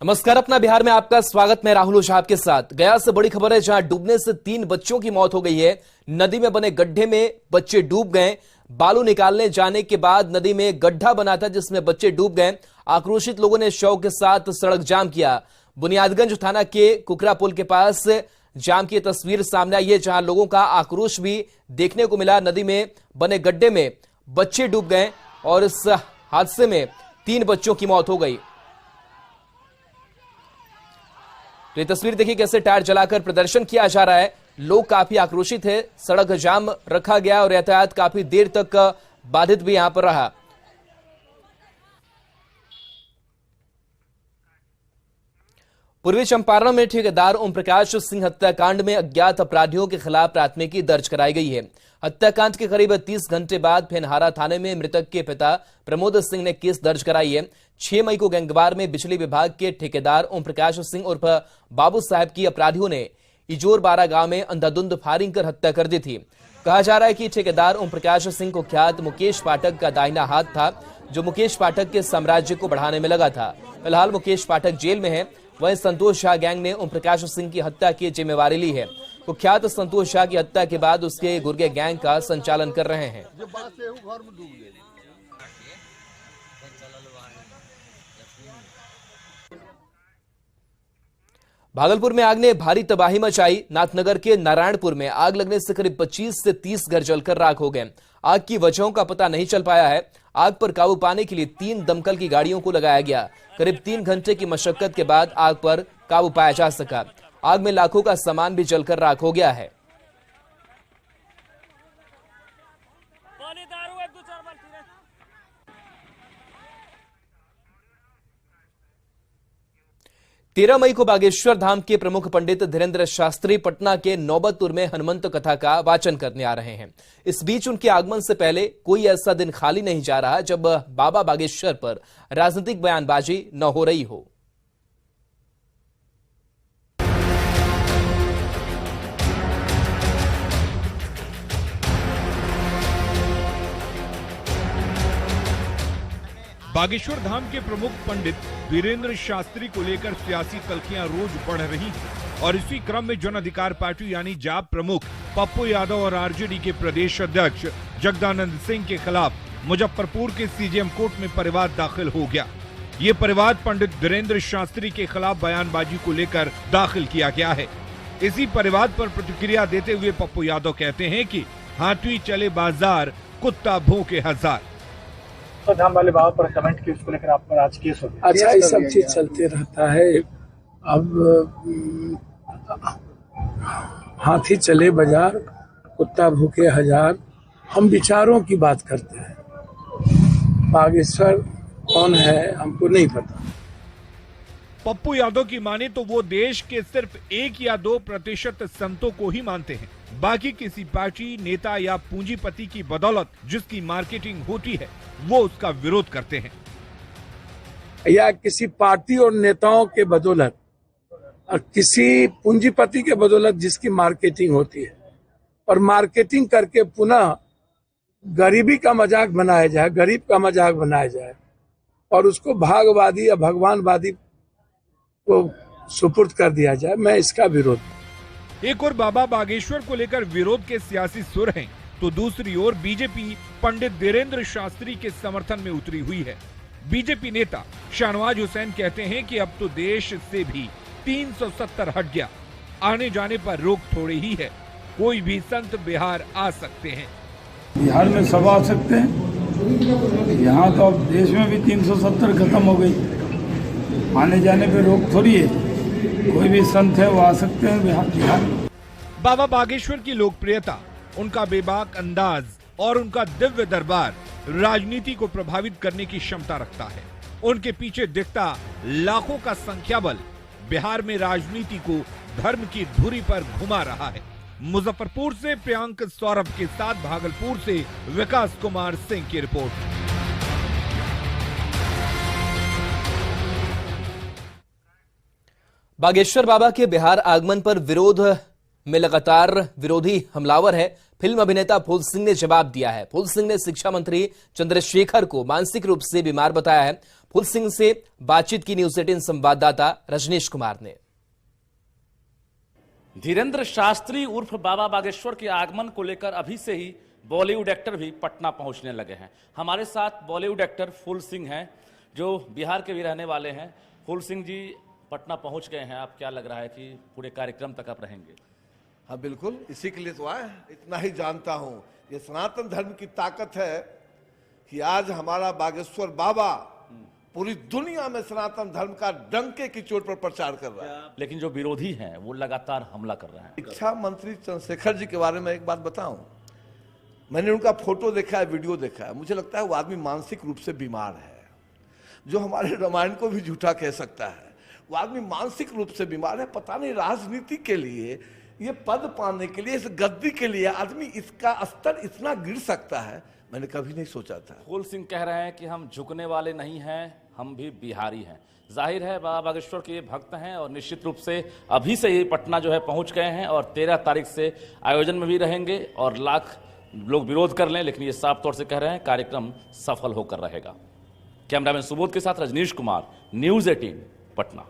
नमस्कार, अपना बिहार में आपका स्वागत। मैं राहुल ओझा आपके साथ। गया से बड़ी खबर है, जहां डूबने से 3 बच्चों की मौत हो गई है। नदी में बने गड्ढे में बच्चे डूब गए। बालू निकालने जाने के बाद नदी में गड्ढा बना था जिसमें बच्चे डूब गए। आक्रोशित लोगों ने शव के साथ सड़क जाम किया। बुनियादगंज थाना के कुकरा पुल के पास जाम की तस्वीर सामने आई है, जहां लोगों का आक्रोश भी देखने को मिला। नदी में बने गड्ढे में बच्चे डूब गए और इस हादसे में 3 बच्चों की मौत हो गई। तो ये तस्वीर देखिए कैसे टायर जलाकर प्रदर्शन किया जा रहा है। लोग काफी आक्रोशित है। सड़क जाम रखा गया और यातायात काफी देर तक बाधित भी यहां पर रहा। पूर्वी चंपारण में ठेकेदार ओम प्रकाश सिंह हत्याकांड में अज्ञात अपराधियों के खिलाफ प्राथमिकी दर्ज कराई गई है। हत्याकांड के करीब 30 घंटे बाद फेनहारा थाने में मृतक के पिता प्रमोद सिंह ने केस दर्ज कराई है। 6 मई को गैंगवार में बिजली विभाग के ठेकेदार ओम प्रकाश सिंह उर्फ बाबू साहब की अपराधियों ने इजोर बारा गांव में अंधाधुंध फायरिंग कर हत्या कर दी थी। कहा जा रहा है कि ठेकेदार ओम प्रकाश सिंह को ख्यात मुकेश पाठक का दाहिना हाथ था, जो मुकेश पाठक के साम्राज्य को बढ़ाने में लगा था। फिलहाल मुकेश पाठक जेल में है। वहीं संतोष झा गैंग ने ओम प्रकाश सिंह की हत्या की जिम्मेवारी ली है। कुख्यात संतोष झा की हत्या के बाद उसके गुर्गे गैंग का संचालन कर रहे हैं। भागलपुर में आग ने भारी तबाही मचाई। नाथनगर के नारायणपुर में आग लगने से करीब 25 से 30 घर जलकर राख हो गए। आग की वजहों का पता नहीं चल पाया है। आग पर काबू पाने के लिए 3 दमकल की गाड़ियों को लगाया गया। करीब 3 घंटे की मशक्कत के बाद आग पर काबू पाया जा सका। आग में लाखों का सामान भी जलकर राख हो गया है। 13 मई को बागेश्वर धाम के प्रमुख पंडित धीरेन्द्र शास्त्री पटना के नौबतपुर में हनुमंत कथा का वाचन करने आ रहे हैं। इस बीच उनके आगमन से पहले कोई ऐसा दिन खाली नहीं जा रहा जब बाबा बागेश्वर पर राजनीतिक बयानबाजी न हो रही हो। बागेश्वर धाम के प्रमुख पंडित धीरेन्द्र शास्त्री को लेकर सियासी तल्खियां रोज बढ़ रही हैं और इसी क्रम में जन अधिकार पार्टी यानी जाप प्रमुख पप्पू यादव और आरजेडी के प्रदेश अध्यक्ष जगदानंद सिंह के खिलाफ मुजफ्फरपुर के सीजेएम कोर्ट में परिवाद दाखिल हो गया। ये परिवाद पंडित धीरेन्द्र शास्त्री के खिलाफ बयानबाजी को लेकर दाखिल किया गया है। इसी परिवाद पर प्रतिक्रिया देते हुए पप्पू यादव कहते हैं कि हाथी चले बाजार, कुत्ता भौंके हजार। तो धाम वाले बाबा पर कमेंट की, उसको लेकर आप पर आज केस हो गया। अच्छा, ये सब चीज चलते रहता है। अब हाथी चले बाजार, कुत्ता भूखे हजार। हम विचारों की बात करते हैं। बागेश्वर कौन है हमको नहीं पता। पप्पू यादव की माने तो वो देश के सिर्फ 1 या 2% संतों को ही मानते हैं। बाकी किसी पार्टी, नेता या पूंजीपति की बदौलत जिसकी मार्केटिंग होती है वो उसका विरोध करते हैं। या किसी पार्टी और नेताओं के बदौलत और किसी पूंजीपति के बदौलत जिसकी मार्केटिंग होती है और मार्केटिंग करके पुनः गरीबी का मजाक बनाया जाए, गरीब का मजाक बनाया जाए और उसको भागवादी या भगवानवादी को सुपुर्द कर दिया जाए, मैं इसका विरोध। एक और बाबा बागेश्वर को लेकर विरोध के सियासी सुर हैं, तो दूसरी ओर बीजेपी पंडित धीरेन्द्र शास्त्री के समर्थन में उतरी हुई है। बीजेपी नेता शाहनवाज हुसैन कहते हैं कि अब तो देश से भी 370 हट गया। आने जाने पर रोक थोड़ी ही है। कोई भी संत बिहार आ सकते हैं। बिहार में सब आ सकते हैं। यहाँ तो अब देश में भी 370 खत्म हो गई। आने जाने पे रोक थोड़ी है। कोई भी संत है वो आ सकते हैं बिहार। बाबा बागेश्वर की लोकप्रियता, उनका बेबाक अंदाज और उनका दिव्य दरबार राजनीति को प्रभावित करने की क्षमता रखता है। उनके पीछे दिखता लाखों का संख्याबल बिहार में राजनीति को धर्म की धुरी पर घुमा रहा है। मुजफ्फरपुर से प्रियांक सौरभ के साथ भागलपुर से विकास कुमार सिंह की रिपोर्ट। बागेश्वर बाबा के बिहार आगमन पर विरोध में लगातार विरोधी हमलावर है। फिल्म अभिनेता फूल सिंह ने जवाब दिया है। फूल सिंह ने शिक्षा मंत्री चंद्रशेखर को मानसिक रूप से बीमार बताया है। फूल सिंह से बातचीत की न्यूज 18 संवाददाता रजनीश कुमार ने। धीरेन्द्र शास्त्री उर्फ बाबा बागेश्वर के आगमन को लेकर अभी से ही बॉलीवुड एक्टर भी पटना पहुंचने लगे हैं। हमारे साथ बॉलीवुड एक्टर फूल सिंह हैं, जो बिहार के भी रहने वाले हैं। फूल सिंह जी पटना पहुंच गए हैं, आप क्या लग रहा है कि पूरे कार्यक्रम तक आप रहेंगे? हाँ बिल्कुल, इसी के लिए तो आए। इतना ही जानता हूं, ये सनातन धर्म की ताकत है कि आज हमारा बागेश्वर बाबा पूरी दुनिया में सनातन धर्म का डंके की चोट पर प्रचार कर रहा है। लेकिन जो विरोधी हैं वो लगातार हमला कर रहे हैं। शिक्षा मंत्री चंद्रशेखर जी के बारे में एक बात बताऊं, मैंने उनका फोटो देखा है, वीडियो देखा है, मुझे लगता है वो आदमी मानसिक रूप से बीमार है। जो हमारे रामायण को भी झूठा कह सकता है, वो आदमी मानसिक रूप से बीमार है। पता नहीं राजनीति के लिए, ये पद पाने के लिए, इस गद्दी के लिए आदमी इसका स्तर इतना गिर सकता है, मैंने कभी नहीं सोचा था। फूल सिंह कह रहे हैं कि हम झुकने वाले नहीं हैं, हम भी बिहारी हैं। जाहिर है बाबा बागेश्वर के ये भक्त हैं और निश्चित रूप से अभी से ये पटना जो है पहुंच गए हैं और 13 तारीख से आयोजन में भी रहेंगे। और लाख लोग विरोध कर लें, लेकिन ये साफ तौर से कह रहे हैं कार्यक्रम सफल होकर रहेगा। कैमरामैन सुबोध के साथ रजनीश कुमार, न्यूज 18 पटना।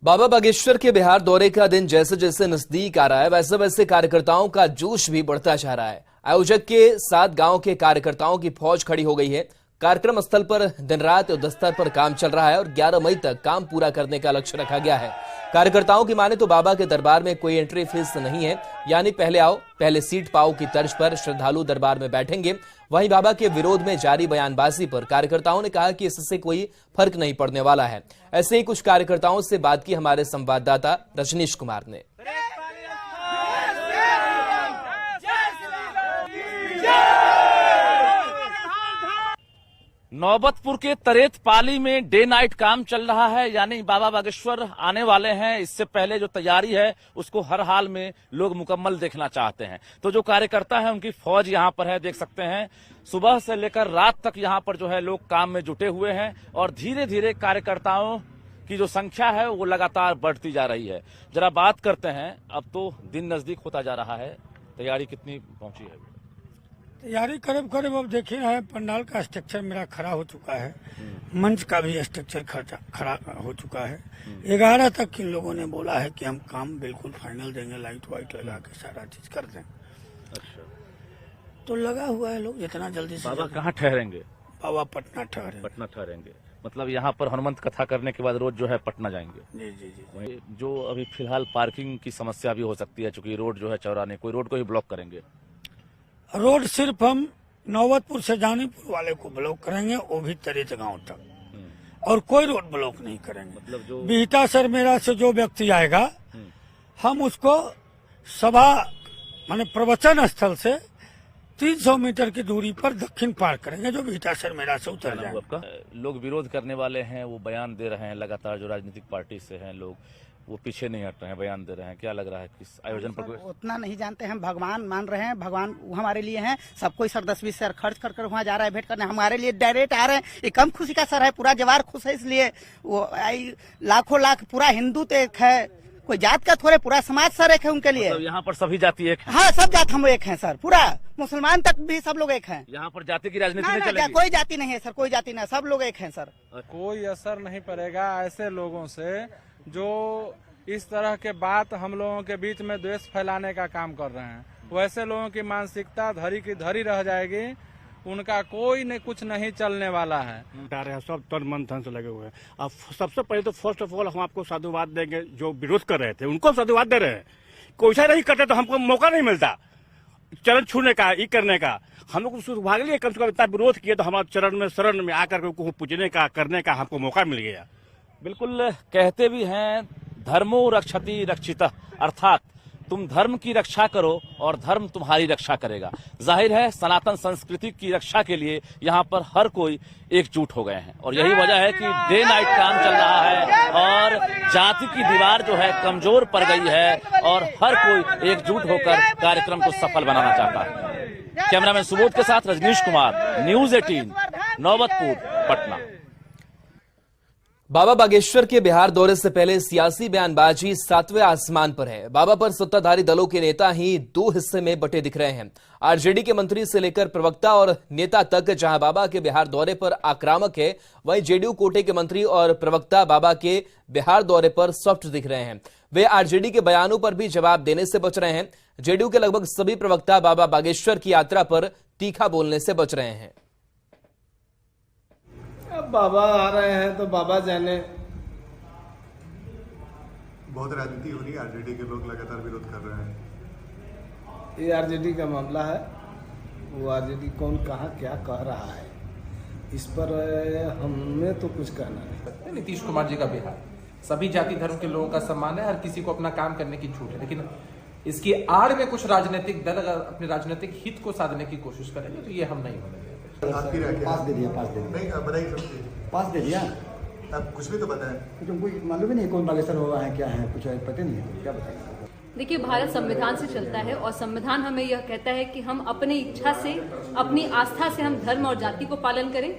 बाबा बागेश्वर के बिहार दौरे का दिन जैसे जैसे नजदीक आ रहा है, वैसे वैसे कार्यकर्ताओं का जोश भी बढ़ता जा रहा है। आयोजक के साथ गांव के कार्यकर्ताओं की फौज खड़ी हो गई है। कार्यक्रम स्थल पर दिन रात युद्धस्तर पर काम चल रहा है और 11 मई तक काम पूरा करने का लक्ष्य रखा गया है। कार्यकर्ताओं की माने तो बाबा के दरबार में कोई एंट्री फीस नहीं है, यानी पहले आओ पहले सीट पाओ की तर्ज पर श्रद्धालु दरबार में बैठेंगे। वहीं बाबा के विरोध में जारी बयानबाजी पर कार्यकर्ताओं ने कहा कि इससे कोई फर्क नहीं पड़ने वाला है। ऐसे ही कुछ कार्यकर्ताओं से बात की हमारे संवाददाता रजनीश कुमार ने। नौबतपुर के तरेत पाली में डे नाइट काम चल रहा है, यानी बाबा बागेश्वर आने वाले हैं। इससे पहले जो तैयारी है उसको हर हाल में लोग मुकम्मल देखना चाहते हैं। तो जो कार्यकर्ता है उनकी फौज यहाँ पर है, देख सकते हैं। सुबह से लेकर रात तक यहाँ पर जो है लोग काम में जुटे हुए हैं और धीरे धीरे कार्यकर्ताओं की जो संख्या है वो लगातार बढ़ती जा रही है। जरा बात करते हैं, अब तो दिन नजदीक होता जा रहा है, तैयारी कितनी पहुंची है? तैयारी करीब करीब अब देखिए है, पंडाल का स्ट्रक्चर मेरा खड़ा हो चुका है, मंच का भी स्ट्रक्चर खड़ा हो चुका है। 11 तक इन लोगों ने बोला है कि हम काम बिल्कुल फाइनल देंगे, लाइट वाइट लगा के सारा चीज कर दें। अच्छा, तो लगा हुआ है लोग जितना जल्दी से। बाबा कहाँ ठहरेंगे? बाबा पटना ठहरेंगे। पटना ठहरेंगे, मतलब यहाँ पर हनुमंत कथा करने के बाद रोज जो है पटना जाएंगे। जी जी जी। जो अभी फिलहाल पार्किंग की समस्या भी हो सकती है, चूंकि रोड जो है चौड़ा नहीं, कोई रोड को ही ब्लॉक करेंगे। रोड सिर्फ हम नौबतपुर से जानीपुर वाले को ब्लॉक करेंगे, वो भी तरेत गांव तक, और कोई रोड ब्लॉक नहीं करेंगे। मतलब जो बिहटा सर मेरा से जो व्यक्ति आएगा, हम उसको सभा माने प्रवचन स्थल से 300 मीटर की दूरी पर दक्षिण पार करेंगे, जो बिहटा सर मेरा से उतर जाएगा। लोग विरोध करने वाले हैं, वो बयान दे रहे हैं लगातार, जो राजनीतिक पार्टी से हैं लोग, वो पीछे नहीं हट रहे हैं, बयान दे रहे हैं। क्या लग रहा है कि इस आयोजन पर उतना नहीं जानते हैं, भगवान मान रहे हैं, भगवान हमारे लिए हैं। सब कोई सर 10-20 सर खर्च कर वहाँ जा रहा है भेंट करने, हमारे लिए डायरेक्ट आ रहे हैं। ये कम खुशी का सर है, पूरा जवार खुश है, इसलिए वो लाखों लाख पूरा हिंदू तो एक है, कोई जात का थोड़े, पूरा समाज सर एक है उनके लिए। मतलब यहाँ पर सभी जाति एक है? हाँ, सब जात हम एक हैं सर, पूरा मुसलमान तक भी सब लोग एक हैं। यहाँ पर जाति की राजनीति नहीं चलेगी? कोई जाति नहीं है सर, कोई जाति नहीं, सब लोग एक हैं सर। कोई असर नहीं पड़ेगा ऐसे लोगों से जो इस तरह के बात हम लोगों के बीच में द्वेष फैलाने का काम कर रहे हैं। वैसे लोगों की मानसिकता धरी की धरी रह जाएगी, उनका कोई नहीं कुछ नहीं चलने वाला है। सब तन मन धन से लगे हुए हैं। अब सबसे पहले तो फर्स्ट ऑफ ऑल हम आपको साधुवाद देंगे, जो विरोध कर रहे थे उनको साधुवाद दे रहे हैं। कोई ऐसा नहीं करते तो हमको मौका नहीं मिलता चरण छूने का, ये करने का। हम लोग भाग लिए, कम से कम इतना विरोध किए तो हमारे चरण में शरण में आकर के पूजने का, करने का हमको मौका मिल गया। बिल्कुल, कहते भी हैं धर्मो रक्षति रक्षितः, अर्थात तुम धर्म की रक्षा करो और धर्म तुम्हारी रक्षा करेगा। जाहिर है सनातन संस्कृति की रक्षा के लिए यहाँ पर हर कोई एकजुट हो गए हैं और यही वजह है कि डे नाइट काम चल रहा है और जाति की दीवार जो है कमजोर पड़ गई है और हर कोई एकजुट होकर कार्यक्रम को सफल बनाना चाहता है। कैमरामैन सुबोध के साथ रजनीश कुमार, न्यूज 18 नौबतपुर, पटना। बाबा बागेश्वर के बिहार दौरे से पहले सियासी बयानबाजी 7वें आसमान पर है। बाबा पर सत्ताधारी दलों के नेता ही दो हिस्से में बटे दिख रहे हैं। आरजेडी के मंत्री से लेकर प्रवक्ता और नेता तक जहां बाबा के बिहार दौरे पर आक्रामक है, वहीं जेडीयू कोटे के मंत्री और प्रवक्ता बाबा के बिहार दौरे पर सॉफ्ट दिख रहे हैं। वे आरजेडी के बयानों पर भी जवाब देने से बच रहे हैं। जेडीयू के लगभग सभी प्रवक्ता बाबा बागेश्वर की यात्रा पर तीखा बोलने से बच रहे हैं। अब बाबा आ रहे हैं तो बाबा जाने। बहुत राजनीति हो रही है, आरजेडी के लोग लगातार विरोध कर रहे हैं। ये आरजेडी का मामला है, वो आरजेडी कौन कहाँ क्या कह रहा है, इस पर हमें तो कुछ कहना नहीं। नीतीश कुमार जी का बिहार सभी जाति धर्म के लोगों का सम्मान है, हर किसी को अपना काम करने की छूट है, लेकिन इसकी आड़ में कुछ राजनीतिक दल अगर अपने राजनीतिक हित को साधने की कोशिश करेंगे तो ये हम नहीं होने देंगे। पास दे दिया पास दे दिया। अब कुछ भी तो बताएं। तुमको मालूम ही नहीं कौन बागेश्वर हुआ है, क्या है, कुछ पता नहीं है, क्या बताएंगे। देखिए, भारत संविधान से चलता है और संविधान हमें यह कहता है कि हम अपनी इच्छा से, अपनी आस्था से हम धर्म और जाति को पालन करें।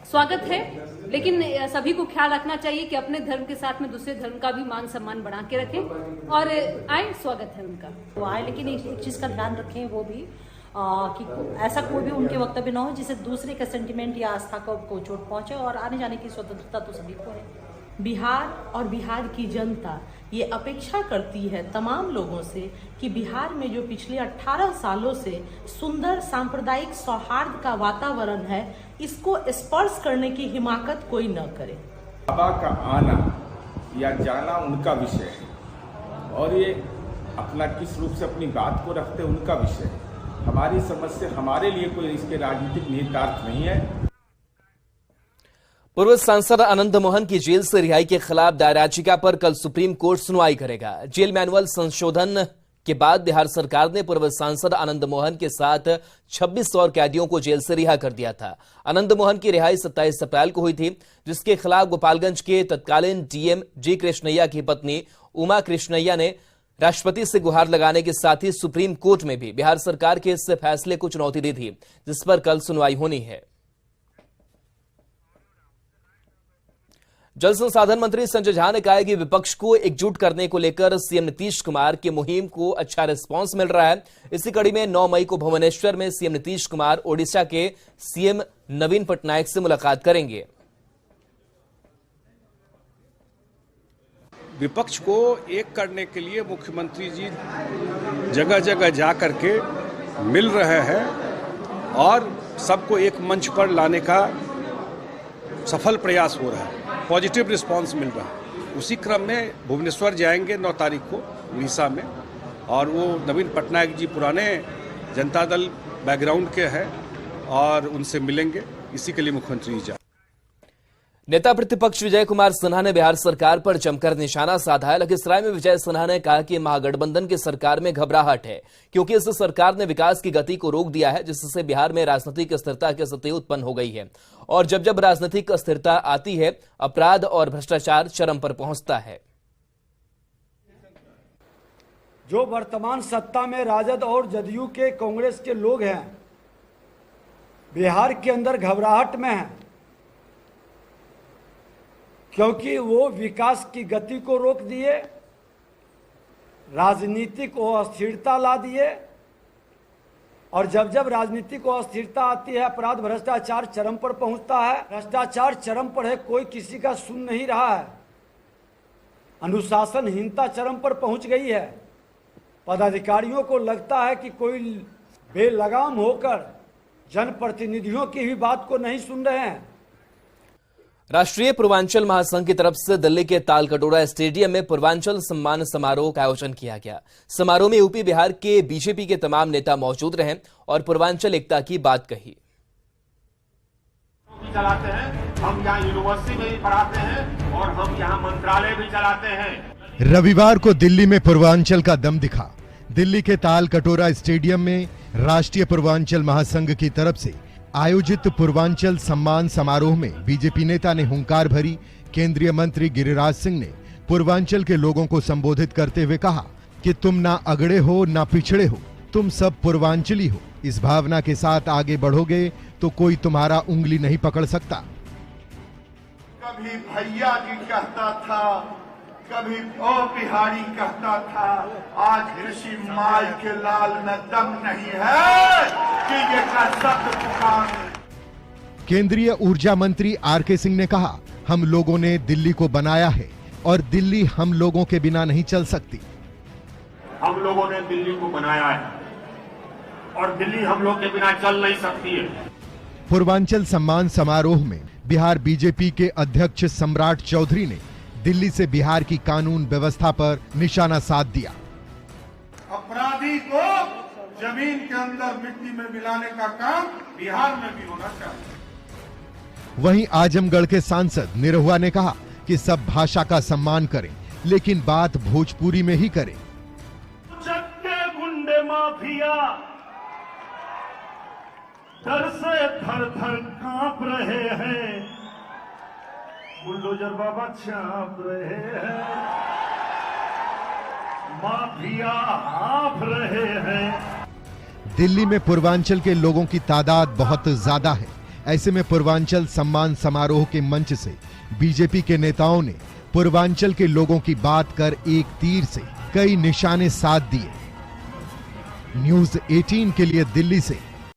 स्वागत है, लेकिन सभी को ख्याल रखना चाहिए कि अपने धर्म के साथ में दूसरे धर्म का भी मान सम्मान बना के रखें और आए, स्वागत है उनका। वो आए, लेकिन एक चीज का ध्यान रखें, वो भी कि ऐसा कोई भी उनके वक्तव्य न हो जिससे दूसरे का सेंटिमेंट या आस्था को चोट पहुंचे, और आने जाने की स्वतंत्रता तो सभी को है। बिहार और बिहार की जनता ये अपेक्षा करती है तमाम लोगों से कि बिहार में जो पिछले 18 सालों से सुंदर सांप्रदायिक सौहार्द का वातावरण है, इसको स्पर्श करने की हिमाकत कोई न करे। बाबा का आना या जाना उनका विषय है और ये अपना किस रूप से अपनी बात को रखते उनका विषय है। हमारी समझ से हमारे लिए कोई इसके राजनीतिक निहितार्थ नहीं है। पूर्व सांसद आनंद मोहन की जेल से रिहाई के खिलाफ दायर याचिका पर कल सुप्रीम कोर्ट सुनवाई करेगा। जेल मैनुअल संशोधन के बाद बिहार सरकार ने पूर्व सांसद आनंद मोहन के साथ 26 और कैदियों को जेल से रिहा कर दिया था। आनंद मोहन की रिहाई 27 अप्रैल को हुई थी, जिसके खिलाफ गोपालगंज के तत्कालीन डीएम जी कृष्णैया की पत्नी उमा कृष्णैया ने राष्ट्रपति से गुहार लगाने के साथ ही सुप्रीम कोर्ट में भी बिहार सरकार के इस फैसले को चुनौती दी थी, जिस पर कल सुनवाई होनी है। जल संसाधन मंत्री संजय झा ने कहा है कि विपक्ष को एकजुट करने को लेकर सीएम नीतीश कुमार की मुहिम को अच्छा रिस्पांस मिल रहा है। इसी कड़ी में 9 मई को भुवनेश्वर में सीएम नीतीश कुमार ओडिशा के सीएम नवीन पटनायक से मुलाकात करेंगे। विपक्ष को एक करने के लिए मुख्यमंत्री जी जगह जगह जा करके मिल रहे हैं और सबको एक मंच पर लाने का सफल प्रयास हो रहा है। पॉजिटिव रिस्पांस मिल रहा है। उसी क्रम में भुवनेश्वर जाएंगे 9 तारीख को उड़ीसा में, और वो नवीन पटनायक जी पुराने जनता दल बैकग्राउंड के हैं और उनसे मिलेंगे। इसी के लिए मुख्यमंत्री जी नेता प्रतिपक्ष विजय कुमार सिन्हा ने बिहार सरकार पर जमकर निशाना साधा है। लखीसराय में विजय सिन्हा ने कहा कि महागठबंधन की सरकार में घबराहट है, क्योंकि इस सरकार ने विकास की गति को रोक दिया है, जिससे बिहार में राजनीतिक अस्थिरता की स्थिति उत्पन्न हो गई है। और जब जब राजनीतिक अस्थिरता आती है, अपराध और भ्रष्टाचार चरम पर पहुंचता है। जो वर्तमान सत्ता में राजद और जदयू के कांग्रेस के लोग हैं, बिहार के अंदर घबराहट में हैं, क्योंकि वो विकास की गति को रोक दिए, राजनीतिक अस्थिरता ला दिए, और जब जब राजनीतिक अस्थिरता आती है, अपराध भ्रष्टाचार चरम पर पहुंचता है। भ्रष्टाचार चरम पर है, कोई किसी का सुन नहीं रहा है। अनुशासनहीनता चरम पर पहुंच गई है। पदाधिकारियों को लगता है कि कोई बेलगाम होकर जनप्रतिनिधियों की भी बात को नहीं सुन रहे हैं। राष्ट्रीय पूर्वांचल महासंघ की तरफ से दिल्ली के तालकटोरा स्टेडियम में पूर्वांचल सम्मान समारोह का आयोजन किया गया। समारोह में यूपी बिहार के बीजेपी के तमाम नेता मौजूद रहे और पूर्वांचल एकता की बात कही। चलाते हैं, हम यहाँ यूनिवर्सिटी में भी पढ़ाते हैं और हम यहाँ मंत्रालय भी चलाते हैं। रविवार को दिल्ली में पूर्वांचल का दम दिखा। दिल्ली के तालकटोरा स्टेडियम में राष्ट्रीय पूर्वांचल महासंघ की तरफ से आयोजित पूर्वांचल सम्मान समारोह में बीजेपी नेता ने हुंकार भरी। केंद्रीय मंत्री गिरिराज सिंह ने पूर्वांचल के लोगों को संबोधित करते हुए कहा कि तुम ना अगड़े हो ना पिछड़े हो, तुम सब पूर्वांचली हो। इस भावना के साथ आगे बढ़ोगे तो कोई तुम्हारा उंगली नहीं पकड़ सकता। कभी भैया जी कहता था, कभी ओ बिहारी कहता था। आज कृषि माई के लाल में दम नहीं है कि ये का शब्द पुकारे। केंद्रीय ऊर्जा मंत्री आर.के. सिंह ने कहा, हम लोगों ने दिल्ली को बनाया है और दिल्ली हम लोगों के बिना नहीं चल सकती। हम लोगों ने दिल्ली को बनाया है और दिल्ली हम लोग के बिना चल नहीं सकती है। पूर्वांचल सम्मान समारोह में बिहार बीजेपी के अध्यक्ष सम्राट चौधरी ने दिल्ली से बिहार की कानून व्यवस्था पर निशाना साध दिया। अपराधी को जमीन के अंदर मिट्टी में मिलाने का काम बिहार में भी होना चाहिए। वहीं आजमगढ़ के सांसद निरहुआ ने कहा कि सब भाषा का सम्मान करें, लेकिन बात भोजपुरी में ही करें। चक्के गुंडे माफिया डर से थर थर कांप रहे हैं, बुलडोजर बाबा छाप रहे हैं, माफिया हाँफ रहे हैं। दिल्ली में पूर्वांचल के लोगों की तादाद बहुत ज्यादा है। ऐसे में पूर्वांचल सम्मान समारोह के मंच से बीजेपी के नेताओं ने पूर्वांचल के लोगों की बात कर एक तीर से कई निशाने साध दिए। न्यूज़ 18 के लिए दिल्ली से